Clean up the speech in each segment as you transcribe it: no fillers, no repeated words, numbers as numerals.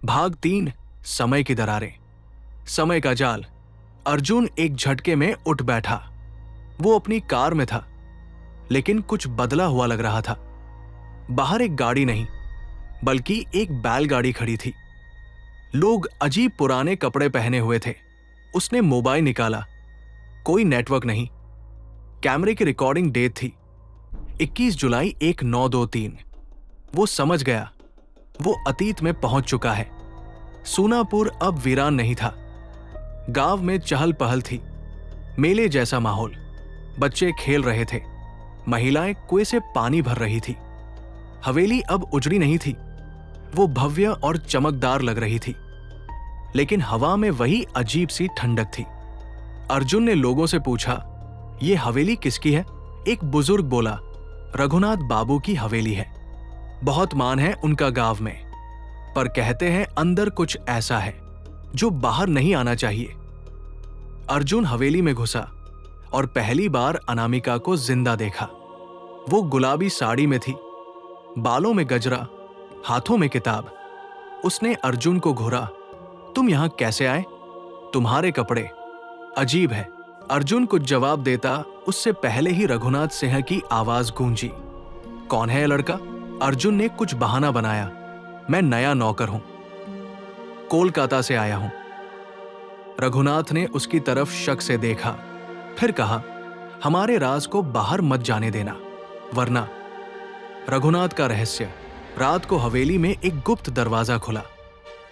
भाग 3 समय की दरारें। समय का जाल। अर्जुन एक झटके में उठ बैठा। वो अपनी कार में था, लेकिन कुछ बदला हुआ लग रहा था। बाहर एक गाड़ी नहीं, बल्कि एक बैलगाड़ी खड़ी थी। लोग अजीब पुराने कपड़े पहने हुए थे। उसने मोबाइल निकाला। कोई नेटवर्क नहीं। कैमरे की रिकॉर्डिंग डेट थी 21 जुलाई 1923। वो समझ गया, वो अतीत में पहुंच चुका है। सूनापुर अब वीरान नहीं था। गांव में चहल पहल थी, मेले जैसा माहौल। बच्चे खेल रहे थे, महिलाएं कुएं से पानी भर रही थी। हवेली अब उजड़ी नहीं थी, वो भव्य और चमकदार लग रही थी, लेकिन हवा में वही अजीब सी ठंडक थी। अर्जुन ने लोगों से पूछा, ये हवेली किसकी है? एक बुजुर्ग बोला, रघुनाथ बाबू की हवेली है। बहुत मान है उनका गांव में, पर कहते हैं अंदर कुछ ऐसा है जो बाहर नहीं आना चाहिए। अर्जुन हवेली में घुसा और पहली बार अनामिका को जिंदा देखा। वो गुलाबी साड़ी में थी, बालों में गजरा, हाथों में किताब। उसने अर्जुन को घूरा, तुम यहां कैसे आए? तुम्हारे कपड़े अजीब है। अर्जुन कुछ जवाब देता, उससे पहले ही रघुनाथ सिंह की आवाज गूंजी, कौन है यह लड़का? अर्जुन ने कुछ बहाना बनाया, मैं नया नौकर हूं, कोलकाता से आया हूं। रघुनाथ ने उसकी तरफ शक से देखा, फिर कहा, हमारे राज को बाहर मत जाने देना, वरना। रघुनाथ का रहस्य। रात को हवेली में एक गुप्त दरवाजा खुला।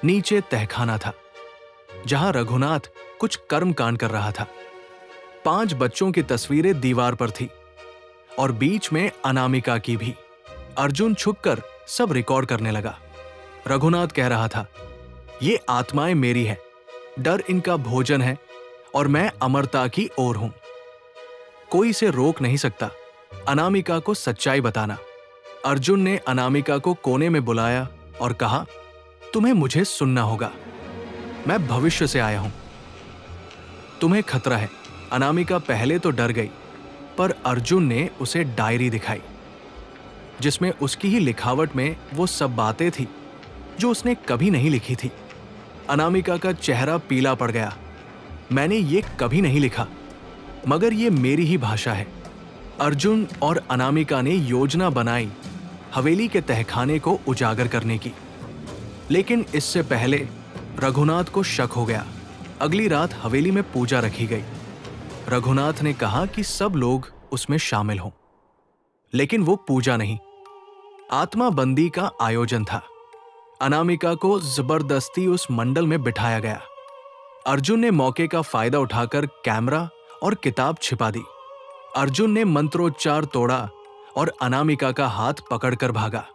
नीचे तहखाना था, जहां रघुनाथ कुछ कर्मकांड कर रहा था। 5 बच्चों की तस्वीरें दीवार पर थी और बीच में अनामिका की भी। अर्जुन छुपकर सब रिकॉर्ड करने लगा। रघुनाथ कह रहा था, ये आत्माएं मेरी हैं, डर इनका भोजन है और मैं अमरता की ओर हूं। कोई इसे रोक नहीं सकता। अनामिका को सच्चाई बताना। अर्जुन ने अनामिका को कोने में बुलाया और कहा, तुम्हें मुझे सुनना होगा, मैं भविष्य से आया हूं, तुम्हें खतरा है। अनामिका पहले तो डर गई, पर अर्जुन ने उसे डायरी दिखाई, जिसमें उसकी ही लिखावट में वो सब बातें थी जो उसने कभी नहीं लिखी थी। अनामिका का चेहरा पीला पड़ गया। मैंने ये कभी नहीं लिखा, मगर ये मेरी ही भाषा है। अर्जुन और अनामिका ने योजना बनाई हवेली के तहखाने को उजागर करने की, लेकिन इससे पहले रघुनाथ को शक हो गया। अगली रात हवेली में पूजा रखी गई। रघुनाथ ने कहा कि सब लोग उसमें शामिल हों, लेकिन वो पूजा नहीं, आत्मा बंदी का आयोजन था। अनामिका को जबरदस्ती उस मंडल में बिठाया गया। अर्जुन ने मौके का फायदा उठाकर कैमरा और किताब छिपा दी। अर्जुन ने मंत्रोच्चार तोड़ा और अनामिका का हाथ पकड़कर भागा।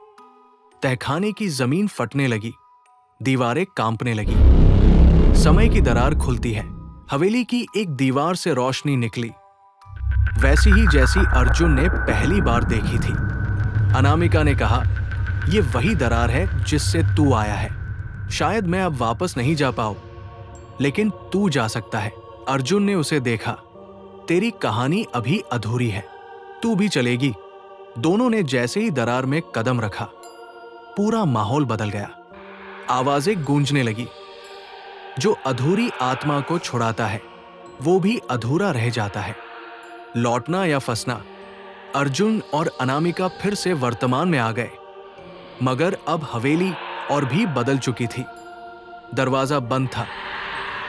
तहखाने की जमीन फटने लगी, दीवारें कांपने लगी। समय की दरार खुलती है। हवेली की एक दीवार से रोशनी निकली, वैसी ही जैसी अर्जुन ने पहली बार देखी थी। अनामिका ने कहा, यह वही दरार है जिससे तू आया है। शायद मैं अब वापस नहीं जा पाऊं, लेकिन तू जा सकता है। अर्जुन ने उसे देखा, तेरी कहानी अभी अधूरी है, तू भी चलेगी। दोनों ने जैसे ही दरार में कदम रखा, पूरा माहौल बदल गया। आवाजें गूंजने लगी, जो अधूरी आत्मा को छुड़ाता है वो भी अधूरा रह जाता है। लौटना या फंसना। अर्जुन और अनामिका फिर से वर्तमान में आ गए, मगर अब हवेली और भी बदल चुकी थी। दरवाजा बंद था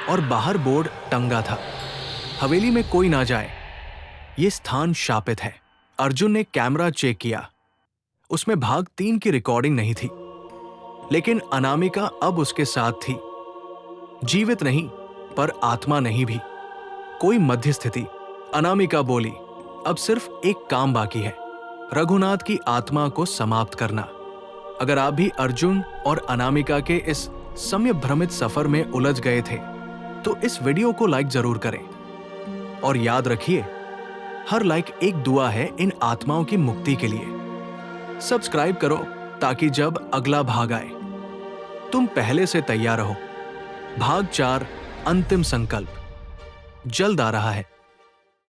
और बाहर बोर्ड टंगा था, हवेली में कोई ना जाए, ये स्थान शापित है। अर्जुन ने कैमरा चेक किया, उसमें भाग 3 की रिकॉर्डिंग नहीं थी, लेकिन अनामिका अब उसके साथ थी। जीवित नहीं, पर आत्मा नहीं भी। कोई मध्यस्थिति। अनामिका बोली, अब सिर्फ एक काम बाकी है, रघुनाथ की आत्मा को समाप्त करना। अगर आप भी अर्जुन और अनामिका के इस समय भ्रमित सफर में उलझ गए थे, तो इस वीडियो को लाइक जरूर करें। और याद रखिए, हर लाइक एक दुआ है इन आत्माओं की मुक्ति के लिए। सब्सक्राइब करो ताकि जब अगला भाग आए, तुम पहले से तैयार रहो। भाग 4 अंतिम संकल्प जल्द आ रहा है।